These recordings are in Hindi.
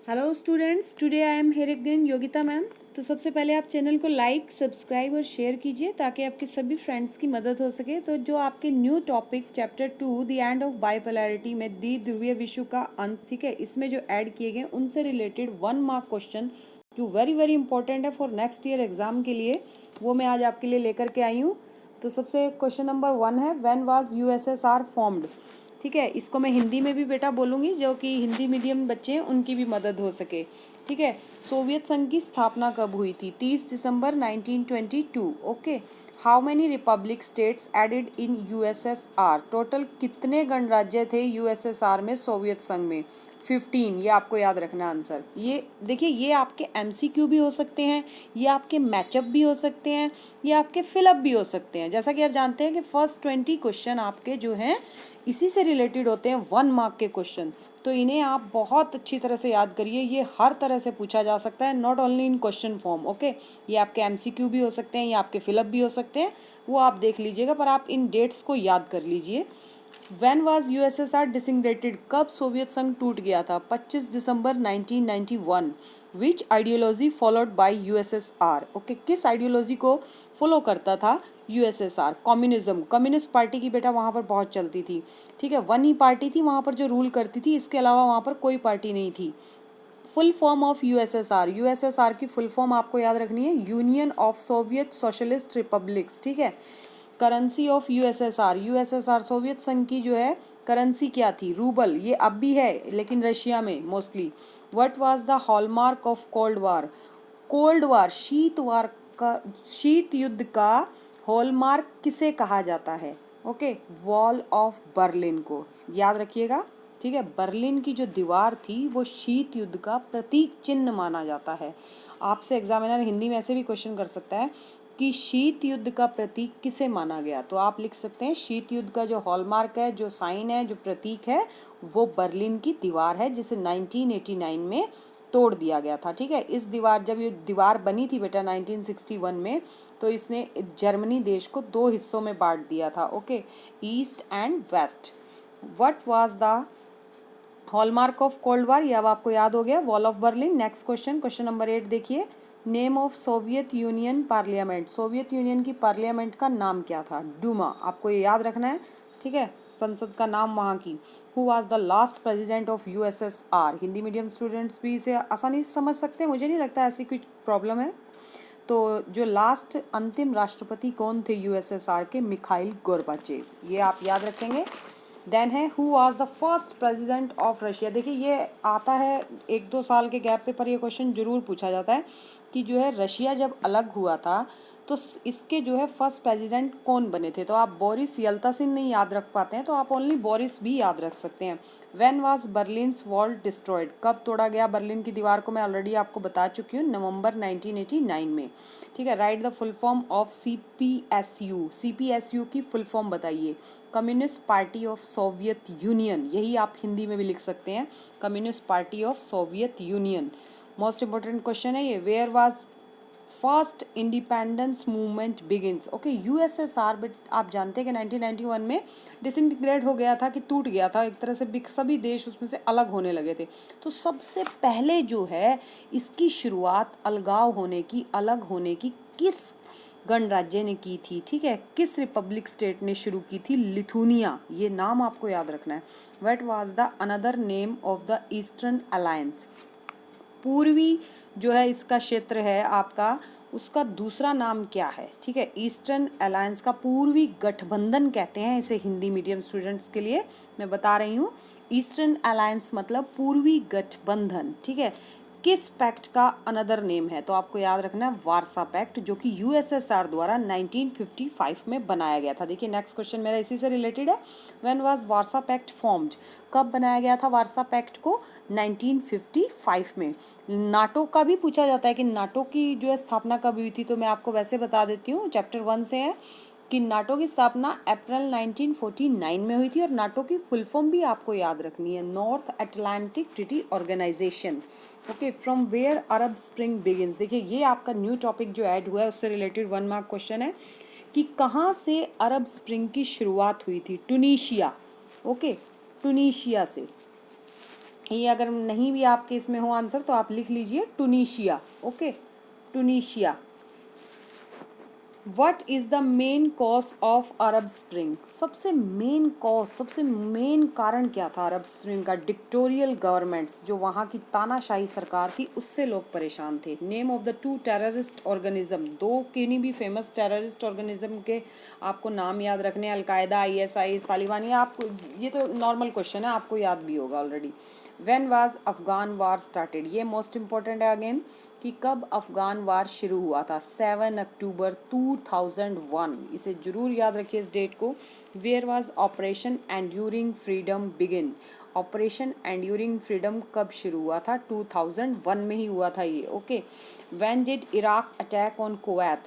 Hello students, today I am here again Yogita ma'am. तो सबसे पहले आप चैनल को लाइक, सब्सक्राइब और शेयर कीजिए ताकि आपके सभी फ्रेंड्स की मदद हो सके। तो जो आपके new topic chapter 2 the end of bipolarity में दी ध्रुवीय विश्व का अंत, ठीक है, इसमें जो ऐड किए गए उनसे रिलेटेड 1 मार्क क्वेश्चन जो वेरी वेरी इंपॉर्टेंट है फॉर नेक्स्ट ईयर एग्जाम के लिए, वो मैं आज आपके लिए लेकर के आई हूँ। तो सबसे क्वेश्चन नंबर 1 है, व्हेन वाज यूएसएसआर फॉर्म्ड। ठीक है, इसको मैं हिंदी में भी बेटा बोलूँगी, जो कि हिंदी मीडियम बच्चे हैं उनकी भी मदद हो सके। ठीक है, सोवियत संघ की स्थापना कब हुई थी? 30 दिसंबर 1922। Okay, how many republic states added in USSR. Total कितने गणराज्य थे यूएसएसआर में, सोवियत संघ में? 15। ये आपको याद रखना आंसर। ये देखिए, ये आपके एमसीक्यू भी हो सकते हैं, ये आपके मैचअप भी हो सकते हैं, ये आपके फिलअप भी हो सकते हैं। जैसा कि आप जानते हैं कि फर्स्ट 20 क्वेश्चन आपके जो हैं इसी से रिलेटेड होते हैं, 1 मार्क के क्वेश्चन। तो इन्हें आप बहुत अच्छी तरह से याद करिए, ये हर तरह से पूछा जा सकता है, not only in question form. Okay, ये आपके एमसीक्यू भी हो सकते हैं, ये आपके फिलअप भी हो सकते हैं, वो आप देख लीजिएगा, पर आप इन डेट्स को याद कर लीजिए। When was USSR disintegrated. कब सोवियत संघ टूट गया था? 25 दिसंबर 1991। Which ideology followed by USSR. Okay, किस आइडियोलॉजी को फॉलो करता था यूएसएसआर? कम्युनिज्म, कम्युनिस्ट पार्टी की बेटा वहाँ पर बहुत चलती थी। ठीक है, वन ही पार्टी थी वहाँ पर जो रूल करती थी, इसके अलावा वहाँ पर कोई पार्टी नहीं थी। Full form of USSR. USSR की फुल फॉर्म आपको याद रखनी है, union of Soviet socialist republics. ठीक है, currency of USSR. USSR Soviet संघ की जो है करेंसी क्या थी? रूबल। ये अब भी है लेकिन रशिया में mostly. What was the hallmark of cold war. Cold war, शीत वार का, शीत युद्ध का हॉलमार्क किसे कहा जाता है? ओके, वॉल ऑफ बर्लिन को याद रखिएगा। ठीक है, बर्लिन की जो दीवार थी वो शीत युद्ध का प्रतीक चिन्ह माना जाता है। आपसे एग्जामिनर हिंदी में ऐसे भी क्वेश्चन कर सकता है कि शीत युद्ध का प्रतीक किसे माना गया, तो आप लिख सकते हैं शीत युद्ध का जो हॉलमार्क है, जो साइन है, जो प्रतीक है, वो बर्लिन की दीवार है, जिसे 1989 में तोड़ दिया गया था। ठीक है, इस दीवार, जब ये दीवार बनी थी बेटा 1961 में, तो इसने जर्मनी देश को 2 हिस्सों में बांट दिया था। Okay, east and west. What was the hallmark of cold war, ये अब आपको याद हो गया, wall of Berlin. Next question, question number 8 देखिए, name of Soviet Union parliament. Soviet Union की पार्लियामेंट का नाम क्या था? डूमा, आपको ये याद रखना है। ठीक है, संसद का नाम वहाँ की। Who was the last president of USSR. Hindi medium students भी इसे आसानी से समझ सकते हैं, मुझे नहीं लगता ऐसी कोई प्रॉब्लम है। तो जो लास्ट अंतिम राष्ट्रपति कौन थे यूएसएसआर के? मिखाइल गोर्बाचेव, ये आप याद रखेंगे। देन है, who was the first president of Russia. देखिए, ये आता है 1-2 साल के गैप पे, पर ये क्वेश्चन जरूर पूछा जाता है कि जो है रशिया जब अलग हुआ था तो इसके जो है फर्स्ट प्रेसिडेंट कौन बने थे। तो आप बोरिस येल्त्सिन नहीं याद रख पाते हैं तो आप ओनली बोरिस भी याद रख सकते हैं। When was Berlin's wall destroyed. कब तोड़ा गया बर्लिन की दीवार को? मैं ऑलरेडी आपको बता चुकी हूँ, नवंबर 1989 में। ठीक है, write the full form of CPSU. CPSU की फुल फॉर्म बताइए। Communist party of Soviet Union, यही आप हिंदी में भी लिख सकते हैं, communist party of Soviet Union. Most important question है ये, where was first independence movement begins. Okay, USSR, but आप जानते हैं कि 1991 में डिसइंटीग्रेट हो गया था, कि टूट गया था एक तरह से, सभी देश उसमें से अलग होने लगे थे। तो सबसे पहले जो है इसकी शुरुआत अलगाव होने की, अलग होने की किस गणराज्य ने की थी? ठीक है, किस रिपब्लिक स्टेट ने शुरू की थी? लिथुनिया, ये नाम आपको याद रखना है। What was the another name of the eastern alliance. पूर्वी जो है इसका क्षेत्र है आपका, उसका दूसरा नाम क्या है? ठीक है, ईस्टर्न अलायंस का पूर्वी गठबंधन कहते हैं इसे हिंदी मीडियम स्टूडेंट्स के लिए मैं बता रही हूँ। ईस्टर्न अलायंस मतलब पूर्वी गठबंधन। ठीक है, किस पैक्ट का अनदर नेम है? तो आपको याद रखना है वारसा पैक्ट, जो कि यूएसएसआर द्वारा 1955 में बनाया गया था। देखिए, नेक्स्ट क्वेश्चन मेरा इसी से रिलेटेड है। When was Warsaw pact formed. कब बनाया गया था वारसा पैक्ट को? 1955 में। नाटो का भी पूछा जाता है कि नाटो की जो है स्थापना कब हुई थी, तो मैं आपको वैसे बता देती हूँ, चैप्टर 1 से है कि नाटो की स्थापना अप्रैल 1949 में हुई थी। और नाटो की फुल फॉर्म भी आपको याद रखनी है, North Atlantic treaty organization. Okay, from where Arab spring begins. देखिए, ये आपका न्यू टॉपिक जो ऐड हुआ है उससे रिलेटेड 1 मार्क क्वेश्चन है कि कहाँ से अरब स्प्रिंग की शुरुआत हुई थी? टुनीशिया। ओके, टुनीशिया से। ये अगर नहीं भी आपके इसमें हो आंसर तो आप लिख लीजिए Tunisia. Okay, Tunisia. What is the main cause of Arab spring? सबसे मेन कॉज, सबसे मेन कारण क्या था अरब स्प्रिंग का? डिक्टोरियल गवर्नमेंट्स, जो वहाँ की तानाशाही सरकार थी, उससे लोग परेशान थे। Name of the 2 terrorist organism, 2 किन्हीं भी फेमस टेररिस्ट ऑर्गेनिज्म के आपको नाम याद रखने, अलकायदा, ISI, तालिबान। ये आपको, ये तो नॉर्मल क्वेश्चन है, आपको याद भी होगा already. When was Afghan war started? ये मोस्ट इंपॉर्टेंट है अगेन, कि कब अफगान वार शुरू हुआ था? 7 अक्टूबर 2001। इसे जरूर याद रखिए इस डेट को। Where was operation enduring freedom begin? Operation enduring freedom कब शुरू हुआ था? 2001 में ही हुआ था ये। Okay. When did Iraq attack on Kuwait?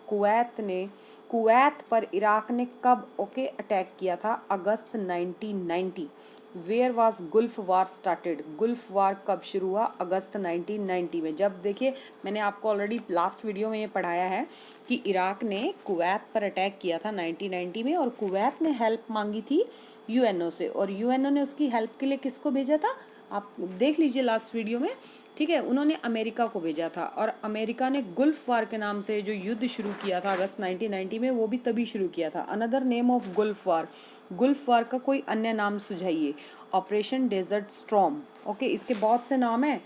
Kuwait पर इराक ने कब अटैक किया था? अगस्त 1990। Where was gulf war started? Gulf war कब शुरू हुआ? अगस्त 1990 में। जब देखिए, मैंने आपको ऑलरेडी लास्ट वीडियो में ये पढ़ाया है कि इराक ने कुवैत पर अटैक किया था 1990 में, और कुवैत ने हेल्प मांगी थी UNO से, और UNO ने उसकी हेल्प के लिए किसको भेजा था? आप देख लीजिए लास्ट वीडियो में, ठीक है। उन्होंने अमेरिका को भेजा था, और अमेरिका ने गुल्फ वार के नाम से जो युद्ध शुरू किया था अगस्त 1990 में, वो भी तभी शुरू किया था। Another name of gulf war, gulf war का कोई अन्य नाम सुझाइए। Operation desert storm. ओके, इसके बहुत से नाम हैं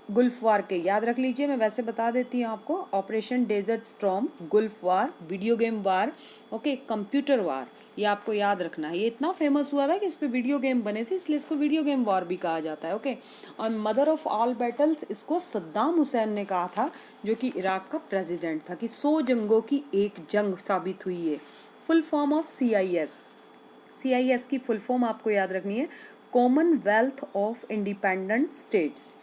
गुल्फ वार के, याद रख लीजिए। मैं वैसे बता देती हूँ आपको। ऑपरेशन डेजर्ट स्टॉर्म, गुल्फ वार, वीडियो गेम वार, ओके, कंप्यूटर वार, ये आपको याद रखना है। ये इतना फेमस हुआ था कि इस पे वीडियो गेम बने थे, इसलिए इसको वीडियो गेम वॉर भी कहा जाता है। ओके। और मदर ऑफ ऑल बैटल्स इसको सद्दाम हुसैन ने कहा था, जो कि इराक का प्रेसिडेंट था, कि 100 जंगों की एक जंग साबित हुई है। फुल फॉर्म ऑफ CIS की फुल फॉर्म आपको याद रखनी है, Commonwealth of independent states.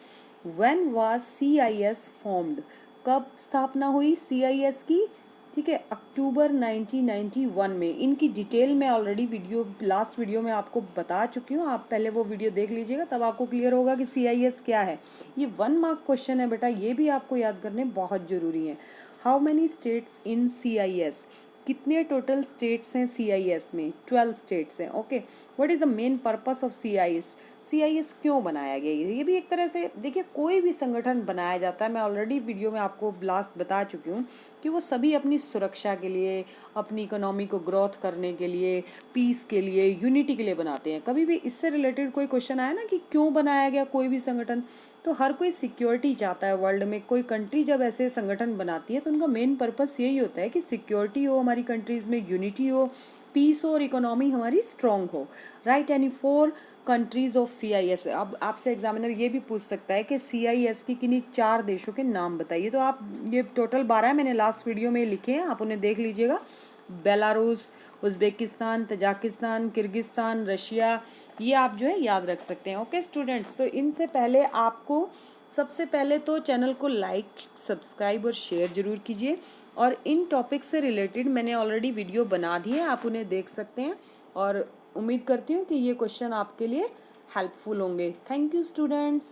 When was CIS formed? कब स्थापना हुई CIS की? ठीक है, अक्टूबर 1991 में। इनकी डिटेल में ऑलरेडी लास्ट वीडियो में आपको बता चुकी हूँ, आप पहले वो वीडियो देख लीजिएगा, तब आपको क्लियर होगा कि CIS क्या है। ये 1 मार्क क्वेश्चन है बेटा, ये भी आपको याद करने बहुत ज़रूरी है। How many states in CIS? कितने टोटल स्टेट्स हैं CIS में? 12 स्टेट्स हैं। Okay. What is the main purpose of CIS क्यों बनाया गया? ये भी एक तरह से देखिए, कोई भी संगठन बनाया जाता है, मैं ऑलरेडी वीडियो में आपको लास्ट बता चुकी हूँ कि वो सभी अपनी सुरक्षा के लिए, अपनी इकोनॉमी को ग्रोथ करने के लिए, पीस के लिए, यूनिटी के लिए बनाते हैं। कभी भी इससे रिलेटेड कोई क्वेश्चन आया ना कि क्यों बनाया गया कोई भी संगठन, तो हर कोई सिक्योरिटी चाहता है वर्ल्ड में। कोई कंट्री जब ऐसे संगठन बनाती है तो उनका मेन पर्पस यही होता है कि सिक्योरिटी हो हमारी कंट्रीज़ में, यूनिटी हो, पीस हो, और इकोनॉमी हमारी स्ट्रांग हो। Right. Any 4 countries of CIS। अब आपसे एग्जामिनर ये भी पूछ सकता है कि CIS की किन्हीं 4 देशों के नाम बताइए, तो आप, ये टोटल 12 है, मैंने लास्ट वीडियो में लिखे हैं, आप उन्हें देख लीजिएगा। Belarus, Uzbekistan, Tajikistan, Kyrgyzstan, Russia, ये आप जो है याद रख सकते हैं। ओके स्टूडेंट्स, तो इनसे पहले आपको सबसे पहले तो चैनल को लाइक, सब्सक्राइब और शेयर जरूर कीजिए, और इन टॉपिक से रिलेटेड मैंने ऑलरेडी वीडियो बना दी है, आप उन्हें देख सकते हैं, और उम्मीद करती हूँ कि ये क्वेश्चन आपके लिए हेल्पफुल होंगे। Thank you students.